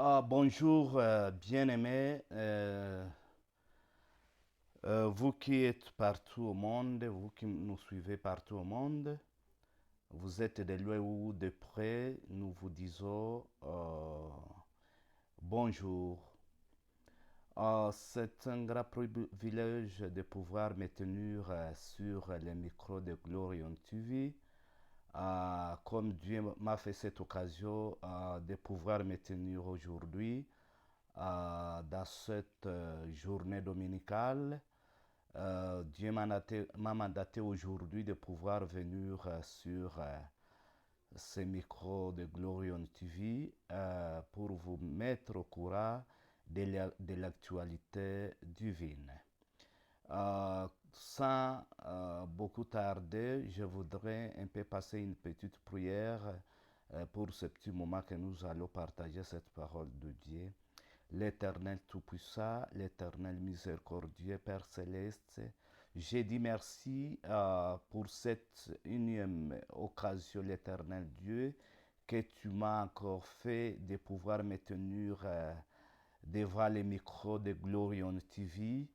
Bonjour, bien-aimés, vous qui êtes partout au monde, vous qui nous suivez partout au monde, vous êtes de loin ou de près, nous vous disons bonjour. C'est un grand privilège de pouvoir me tenir sur les micros de Glorion TV. Comme Dieu m'a fait cette occasion de pouvoir me tenir aujourd'hui dans cette journée dominicale. Dieu m'a mandaté aujourd'hui de pouvoir venir sur ces micros de Glorion TV pour vous mettre au courant de l'actualité divine. Sans beaucoup tarder, je voudrais un peu passer une petite prière pour ce petit moment que nous allons partager cette parole de Dieu. L'Éternel Tout-Puissant, l'Éternel Miséricordieux, Père Céleste, j'ai dit merci pour cette unième occasion, l'Éternel Dieu, que tu m'as encore fait de pouvoir me tenir devant les micros de Glorion TV,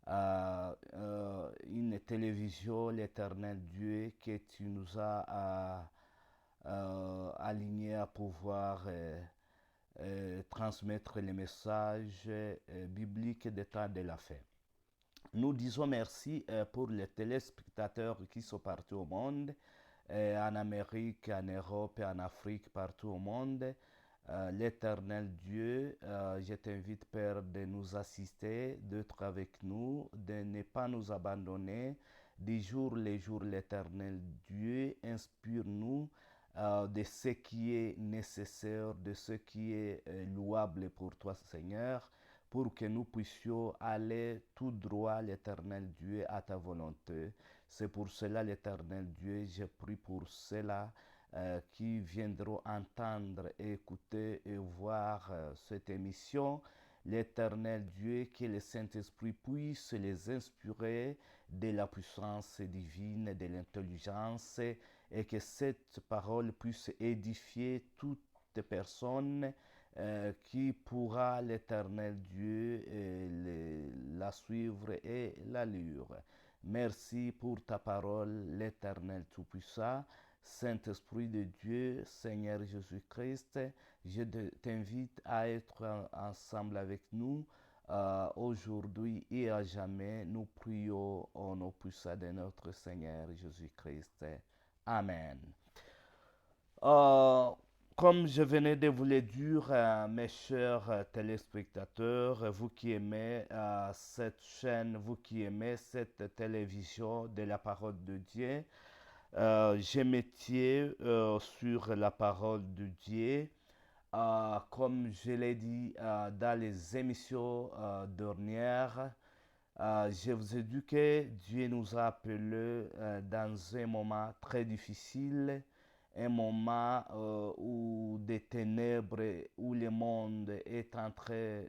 une télévision, l'Éternel Dieu, que tu nous as alignés à pouvoir transmettre les messages bibliques des temps de la fin. Nous disons merci pour les téléspectateurs qui sont partout au monde, en Amérique, en Europe et en Afrique, partout au monde. L'Éternel Dieu, je t'invite, Père, de nous assister, d'être avec nous, de ne pas nous abandonner. Du jour les jours, l'Éternel Dieu, inspire-nous de ce qui est nécessaire, de ce qui est louable pour toi, Seigneur, pour que nous puissions aller tout droit, l'Éternel Dieu, à ta volonté. C'est pour cela, l'Éternel Dieu, je prie pour cela qui viendront entendre, écouter et voir cette émission. L'Éternel Dieu, que le Saint-Esprit puisse les inspirer de la puissance divine, de l'intelligence, et que cette parole puisse édifier toute personne qui pourra, l'Éternel Dieu, la suivre et la lire. Merci pour ta parole, l'Éternel Tout-Puissant. Saint-Esprit de Dieu, Seigneur Jésus-Christ, je t'invite à être ensemble avec nous aujourd'hui et à jamais. Nous prions au nom puissant de notre Seigneur Jésus-Christ. Amen. Euh, Comme je venais de vous le dire, mes chers téléspectateurs, vous qui aimez cette chaîne, vous qui aimez cette télévision de la parole de Dieu, je m'étiais sur la parole de Dieu. Comme je l'ai dit dans les émissions dernières, je vous ai dit que Dieu nous a appelés dans un moment très difficile, un moment où des ténèbres, où le monde est en train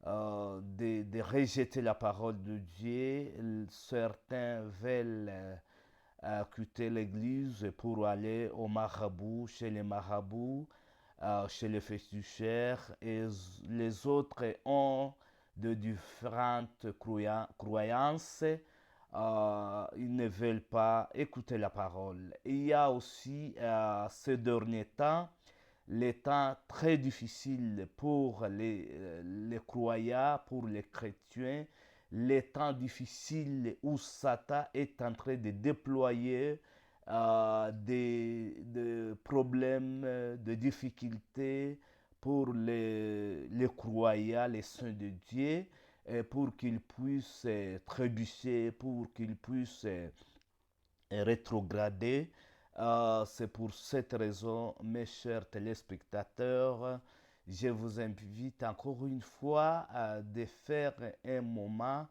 de rejeter la parole de Dieu. Certains veulent quitter l'église pour aller au marabout, chez les marabouts, chez les féticheurs, et les autres ont de différentes croyances. Ils ne veulent pas écouter la parole. Il y a aussi ces derniers temps, les temps très difficiles pour les croyants, pour les chrétiens, les temps difficiles où Satan est en train de déployer des problèmes, des difficultés pour les croyants, les saints de Dieu, pour qu'ils puissent trébucher, pour qu'ils puissent rétrograder. C'est pour cette raison, mes chers téléspectateurs, je vous invite encore une fois de faire un moment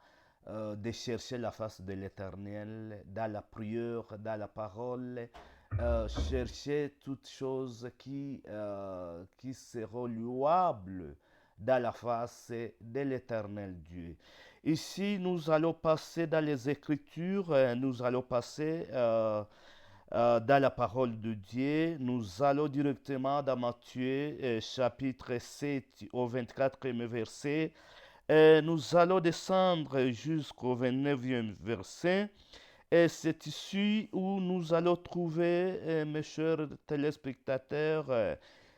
de chercher la face de l'Éternel dans la prière, dans la parole, chercher toutes choses qui seront louables dans la face de l'Éternel Dieu. Ici, nous allons passer dans les Écritures, nous allons passer dans la parole de Dieu. Nous allons directement dans Matthieu chapitre 7 au 24e verset. Nous allons descendre jusqu'au 29e verset. Et c'est ici où nous allons trouver, mes chers téléspectateurs,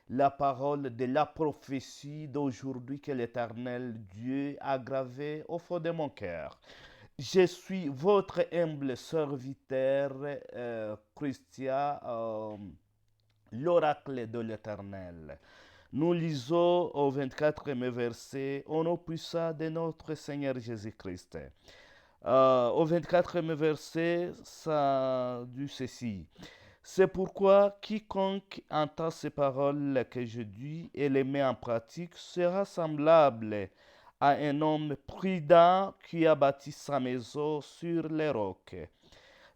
la parole de la prophétie d'aujourd'hui que l'Éternel Dieu a gravée au fond de mon cœur. Je suis votre humble serviteur, Christian, l'oracle de l'Éternel. Nous lisons au 24e verset, au nom puissant de notre Seigneur Jésus-Christ. Au 24e verset, ça dit ceci. C'est pourquoi quiconque entend ces paroles que je dis et les met en pratique sera semblable à un homme prudent qui a bâti sa maison sur les rocs.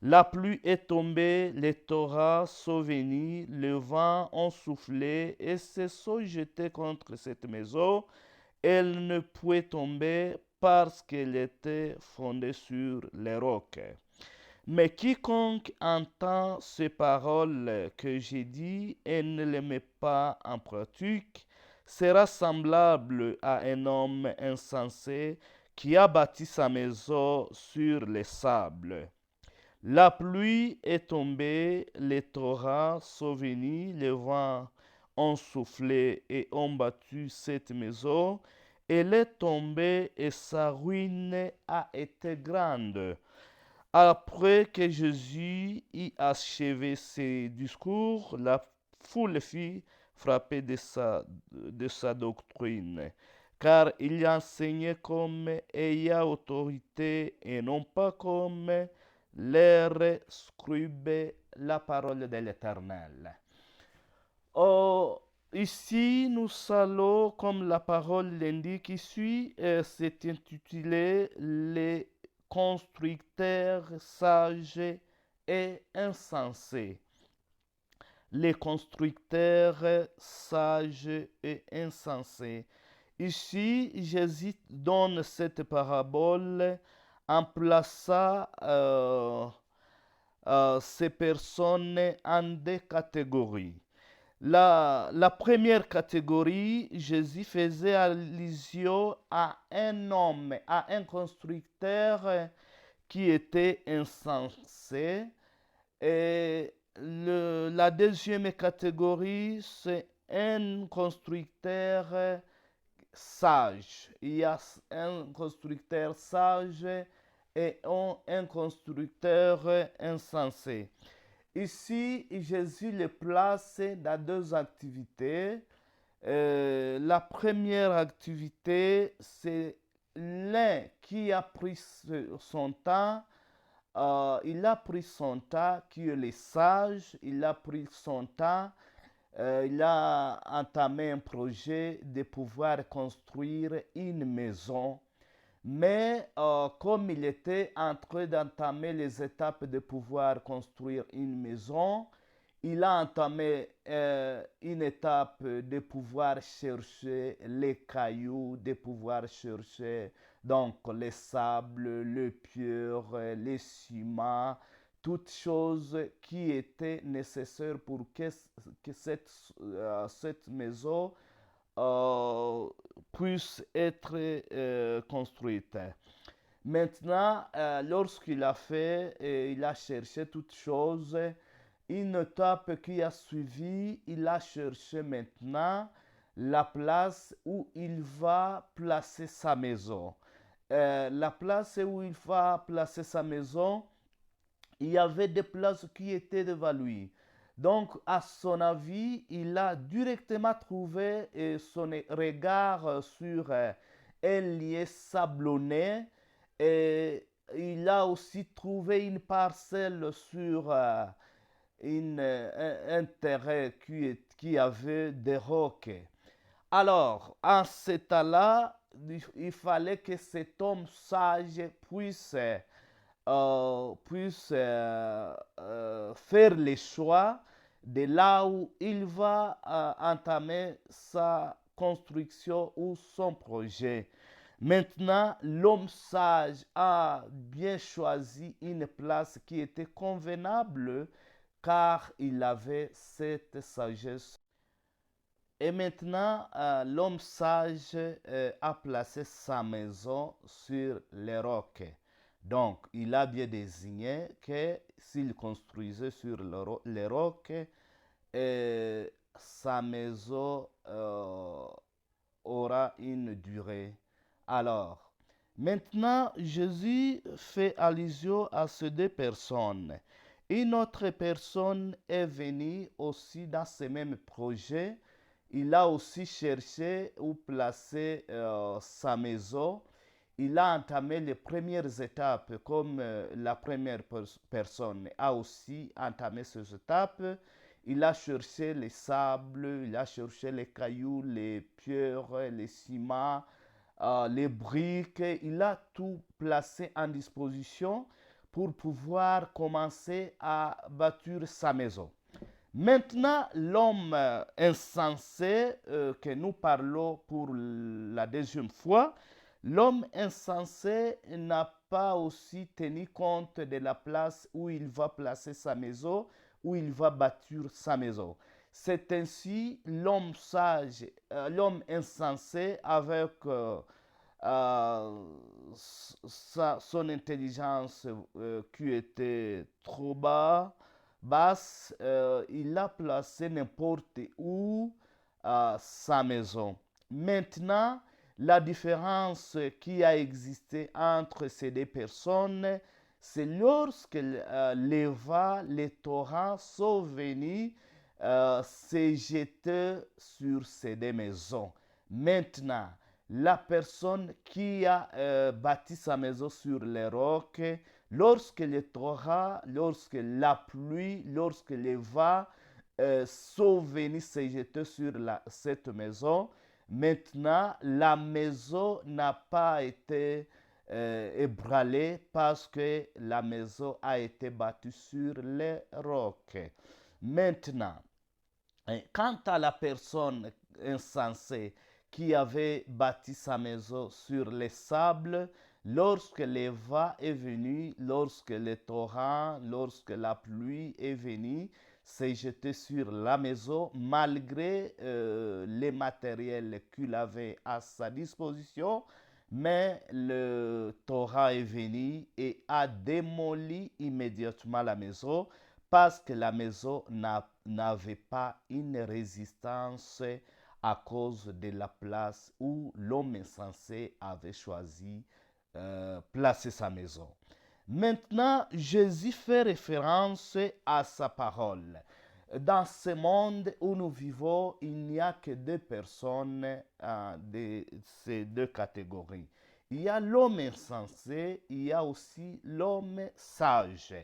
La pluie est tombée, les torrents sont venus, le vent a soufflé et se sont jetés contre cette maison. Elle ne pouvait tomber parce qu'elle était fondée sur les rocs. Mais quiconque entend ces paroles que j'ai dites et ne les met pas en pratique sera semblable à un homme insensé qui a bâti sa maison sur les sables. La pluie est tombée, les torrents sont venus, les vents ont soufflé et ont battu cette maison. Elle est tombée et sa ruine a été grande. Après que Jésus eut achevé ses discours, la foule fut frappée de sa doctrine, car il enseignait comme ayant autorité et non pas comme leurs scribes la parole de l'Éternel. Oh, ici, nous allons, comme la parole l'indique ici, c'est intitulé Les constructeurs sages et insensés. Les constructeurs sages et insensés. Ici, Jésus donne cette parabole en plaçant ces personnes en deux catégories. La première catégorie, Jésus faisait allusion à un homme, à un constructeur qui était insensé. Et la deuxième catégorie, c'est un constructeur sage. Il y a un constructeur sage et un constructeur insensé. Ici, Jésus les place dans deux activités. La première activité, c'est l'un qui a pris son temps. Il a pris son temps, qui est le sage. Il a pris son temps. Il a entamé un projet de pouvoir construire une maison. Mais comme il était en train d'entamer les étapes de pouvoir construire une maison, il a entamé une étape de pouvoir chercher les cailloux, de pouvoir chercher donc les sables, le pierre, les ciments, toutes choses qui étaient nécessaires pour que cette maison euh, puisse être construite. Maintenant, lorsqu'il a fait, il a cherché toutes choses, une étape qui a suivi, il a cherché maintenant la place où il va placer sa maison. La place où il va placer sa maison, il y avait des places qui étaient devant lui. Donc, à son avis, il a directement trouvé son regard sur un lieu sablonné et il a aussi trouvé une parcelle sur un terrain qui avait des rocs. Alors, en ce temps-là, il fallait que cet homme sage puisse faire les choix de là où il va entamer sa construction ou son projet. Maintenant, l'homme sage a bien choisi une place qui était convenable car il avait cette sagesse. Et maintenant, l'homme sage a placé sa maison sur les rocs. Donc, il a bien désigné que s'il construisait sur les rocs, sa maison aura une durée. Alors, maintenant, Jésus fait allusion à ces deux personnes. Une autre personne est venue aussi dans ce même projet. Il a aussi cherché où placer sa maison. Il a entamé les premières étapes comme la première personne a aussi entamé ces étapes. Il a cherché les sables, il a cherché les cailloux, les pierres, les ciments, les briques. Il a tout placé en disposition pour pouvoir commencer à bâtir sa maison. Maintenant, l'homme insensé que nous parlons pour la deuxième fois, l'homme insensé n'a pas aussi tenu compte de la place où il va placer sa maison, où il va bâtir sa maison. C'est ainsi l'homme sage, l'homme insensé avec son intelligence qui était trop basse, il a placé n'importe où sa maison. Maintenant, la différence qui a existé entre ces deux personnes, c'est lorsque les torrents sont venus se jeter sur ces deux maisons. Maintenant, la personne qui a bâti sa maison sur les rocs, lorsque les torrents, lorsque la pluie, lorsque les vents sont venus se jeter sur cette maison, maintenant la maison n'a pas été ébranlée parce que la maison a été bâtie sur les rocs. Maintenant, quant à la personne insensée qui avait bâti sa maison sur les sables, lorsque le vent est venu, lorsque le torrent, lorsque la pluie est venue, s'est jeté sur la maison, malgré les matériels qu'il avait à sa disposition, mais le torrent est venu et a démoli immédiatement la maison parce que la maison n'avait pas une résistance à cause de la place où l'homme insensé avait choisi placer sa maison. Maintenant, Jésus fait référence à sa parole. Dans ce monde où nous vivons, il n'y a que deux personnes de ces deux catégories. Il y a l'homme insensé, il y a aussi l'homme sage.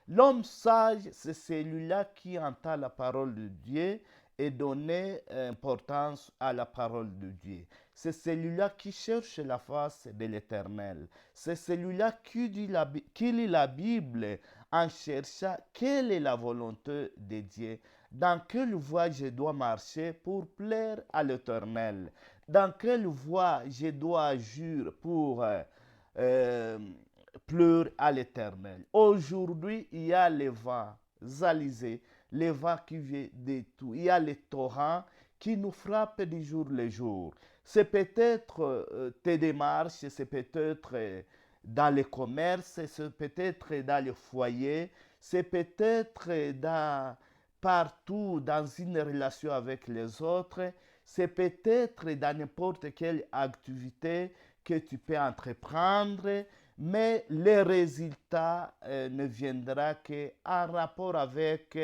L'homme sage, c'est celui-là qui entend la parole de Dieu et donne importance à la parole de Dieu. C'est celui-là qui cherche la face de l'Éternel. C'est celui-là qui lit la Bible en cherchant quelle est la volonté de Dieu. Dans quelle voie je dois marcher pour plaire à l'Éternel? Dans quelle voie je dois agir pour pleure à l'Éternel? Aujourd'hui, il y a les vents alizés, les vents qui viennent de tout. Il y a les torrents qui nous frappent du jour le jour. C'est peut-être tes démarches, c'est peut-être dans le commerce, c'est peut-être dans le foyer, c'est peut-être partout dans une relation avec les autres, c'est peut-être dans n'importe quelle activité que tu peux entreprendre, mais le résultat ne viendra qu'en rapport avec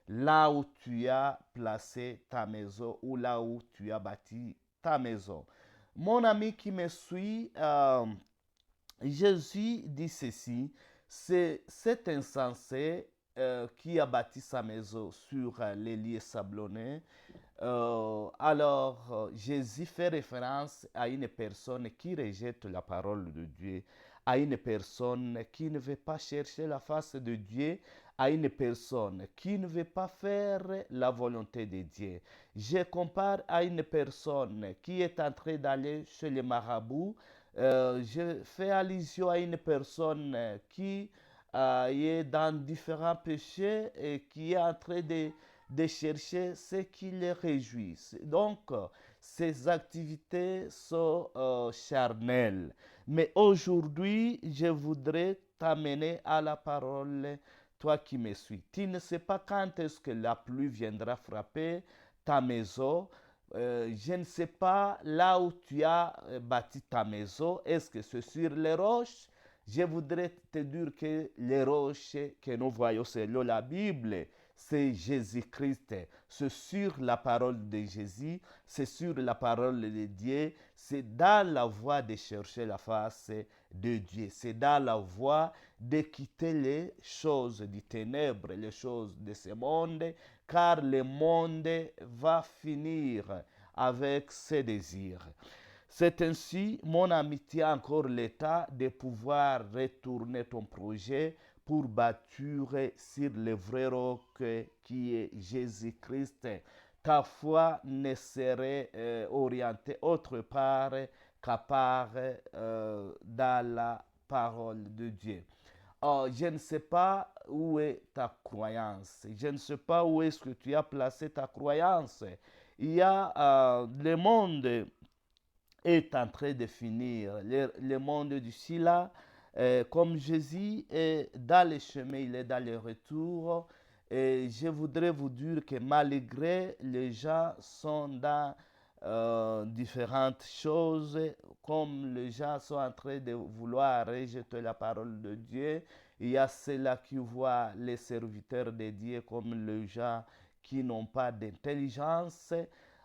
là où tu as placé ta maison ou là où tu as bâti ta maison. Mon ami qui me suit, Jésus dit ceci, c'est cet insensé qui a bâti sa maison sur les lieux sablonneux. Jésus fait référence à une personne qui rejette la parole de Dieu, à une personne qui ne veut pas chercher la face de Dieu, à une personne qui ne veut pas faire la volonté de Dieu. Je compare à une personne qui est en train d'aller chez les marabouts. Je fais allusion à une personne qui est dans différents péchés et qui est en train de chercher ce qui les réjouit. Donc, ces activités sont charnelles. Mais aujourd'hui, je voudrais t'amener à la parole, toi qui me suis. Tu ne sais pas quand est-ce que la pluie viendra frapper ta maison. Je ne sais pas là où tu as bâti ta maison. Est-ce que c'est sur les roches? Je voudrais te dire que les roches que nous voyons selon la Bible, c'est Jésus-Christ. C'est sur la parole de Jésus, c'est sur la parole de Dieu, c'est dans la voie de chercher la face de Dieu. C'est dans la voie de quitter les choses du ténèbre, les choses de ce monde, car le monde va finir avec ses désirs. C'est ainsi, mon amitié a encore l'état de pouvoir retourner ton projet pour bâtir sur le vrai roc qui est Jésus-Christ. Ta foi ne serait orientée autre part qu'à part dans la parole de Dieu. Oh, je ne sais pas où est ta croyance. Je ne sais pas où est-ce que tu as placé ta croyance. Il y a le monde est en train de finir. Le monde du Sila, comme Jésus est dans le chemin, il est dans le retour. Et je voudrais vous dire que malgré les gens sont dans différentes choses, comme les gens sont en train de vouloir rejeter la parole de Dieu, il y a ceux-là qui voient les serviteurs de Dieu comme les gens qui n'ont pas d'intelligence.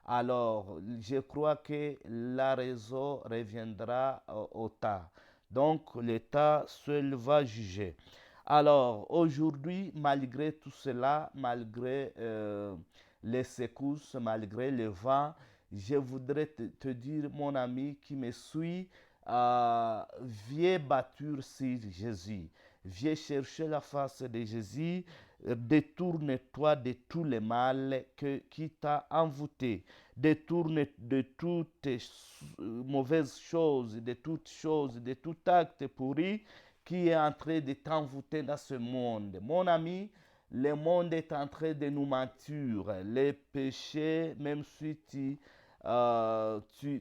Alors, je crois que la raison reviendra au tas. Donc, l'État seul va juger. Alors, aujourd'hui, malgré tout cela, malgré les secousses, malgré le vent, je voudrais te dire, mon ami qui me suit, viens bâtir sur Jésus. Viens chercher la face de Jésus. Détourne-toi de tout le mal qui t'a envoûté. Détourne de toutes mauvaises choses, de toutes choses, de tout acte pourri qui est en train de t'envoûter dans ce monde. Mon ami, le monde est en train de nous mentir. Les péchés, même si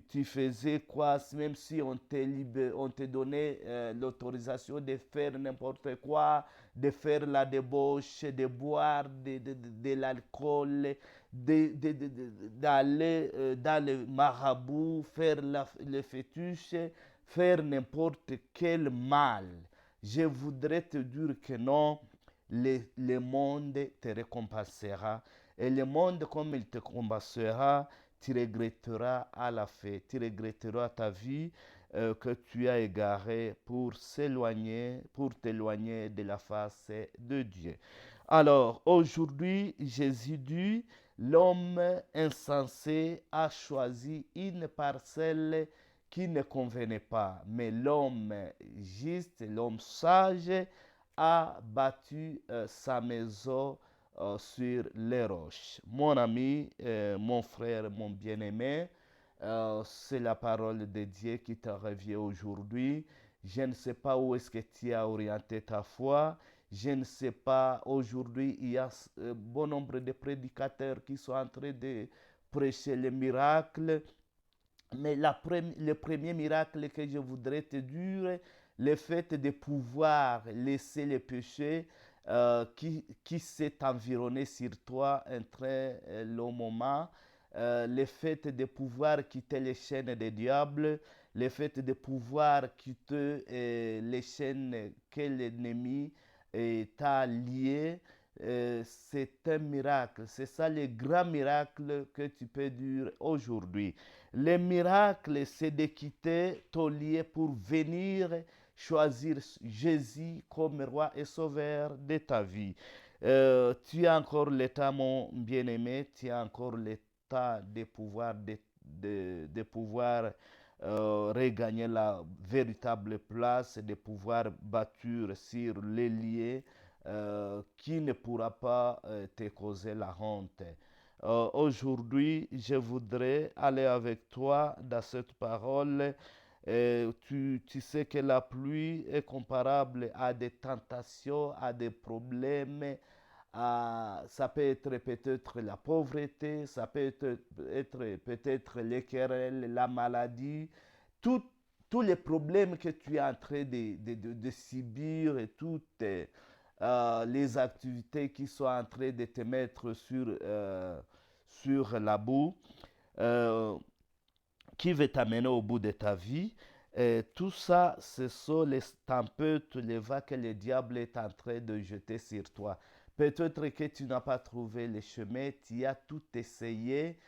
tu faisais quoi, même si on te donnait l'autorisation de faire n'importe quoi, de faire la débauche, de boire de l'alcool, d'aller dans le marabout, faire le fétiche, faire n'importe quel mal. Je voudrais te dire que non, le monde te récompensera. Et le monde, comme il te récompensera, tu regretteras à la fin, tu regretteras ta vie que tu as égarée pour t'éloigner de la face de Dieu. Alors, aujourd'hui, Jésus dit, l'homme insensé a choisi une parcelle qui ne convenait pas, mais l'homme juste, l'homme sage a bâti sa maison sur les roches. Mon ami, mon frère, mon bien-aimé, c'est la parole de Dieu qui te revient aujourd'hui. Je ne sais pas où est-ce que tu as orienté ta foi. Je ne sais pas, aujourd'hui, il y a bon nombre de prédicateurs qui sont en train de prêcher les miracles. Mais le premier miracle que je voudrais te dire, le fait de pouvoir laisser le péché qui s'est environné sur toi un très long moment, le fait de pouvoir quitter les chaînes des diables, le fait de pouvoir quitter les chaînes que l'ennemi t'a liées, c'est un miracle. C'est ça le grand miracle que tu peux dire aujourd'hui. Le miracle, c'est de quitter ton lieu pour venir choisir Jésus comme roi et sauveur de ta vie. Tu as encore l'état, mon bien-aimé, tu as encore l'état de pouvoir regagner la véritable place, de pouvoir bâtir sur les lieux qui ne pourra pas te causer la honte. Aujourd'hui, je voudrais aller avec toi dans cette parole Tu sais que la pluie est comparable à des tentations, à des problèmes. Ça peut être peut-être la pauvreté, ça peut être peut-être les querelles, la maladie, tout- tous les problèmes que tu es en train de subir et toutes les activités qui sont en train de te mettre sur la boue. Euh, qui veut t'amener au bout de ta vie. Et tout ça, ce sont les tempêtes, les vagues que le diable est en train de jeter sur toi. Peut-être que tu n'as pas trouvé le chemin, tu as tout essayé,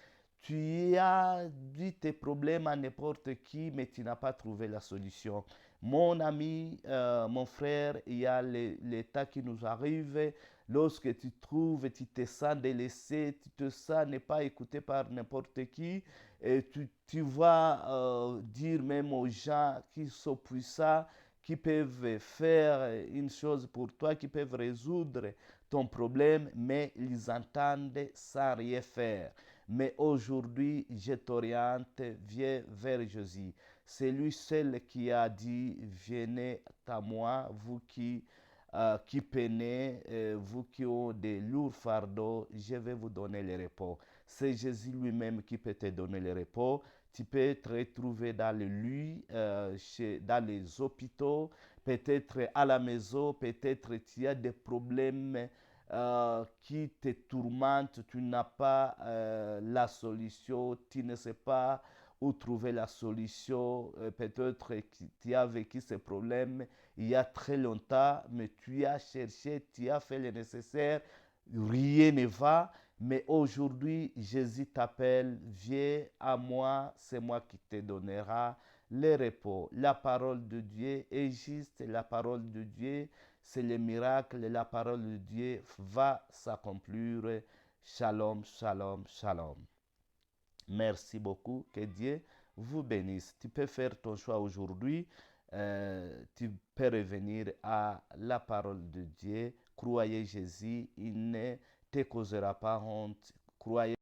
tu as dit tes problèmes à n'importe qui, mais tu n'as pas trouvé la solution. Mon ami, mon frère, il y a l'état qui nous arrive. Lorsque tu trouves, tu te sens délaissé, tu te sens ne pas écouté par n'importe qui, et tu vas dire même aux gens qui sont puissants, qui peuvent faire une chose pour toi, qui peuvent résoudre ton problème, mais ils entendent sans rien faire. Mais aujourd'hui, je t'oriente, viens vers Jésus. C'est lui seul qui a dit, venez à moi, vous qui peinez, vous qui avez des lourds fardeaux, je vais vous donner le repos. C'est Jésus lui-même qui peut te donner le repos. Tu peux te retrouver dans le lit, dans les hôpitaux, peut-être à la maison, peut-être tu as des problèmes qui te tourmentent, tu n'as pas la solution, tu ne sais pas où trouver la solution. Peut-être que tu as vécu ces problèmes il y a très longtemps, mais tu as cherché, tu as fait le nécessaire, rien ne va. Mais aujourd'hui, Jésus t'appelle, viens à moi, c'est moi qui te donnera le repos. La parole de Dieu est juste, la parole de Dieu, c'est le miracle, la parole de Dieu va s'accomplir. Shalom, shalom, shalom. Merci beaucoup, que Dieu vous bénisse. Tu peux faire ton choix aujourd'hui, tu peux revenir à la parole de Dieu. Croyez Jésus, il ne te causera pas honte. Croyez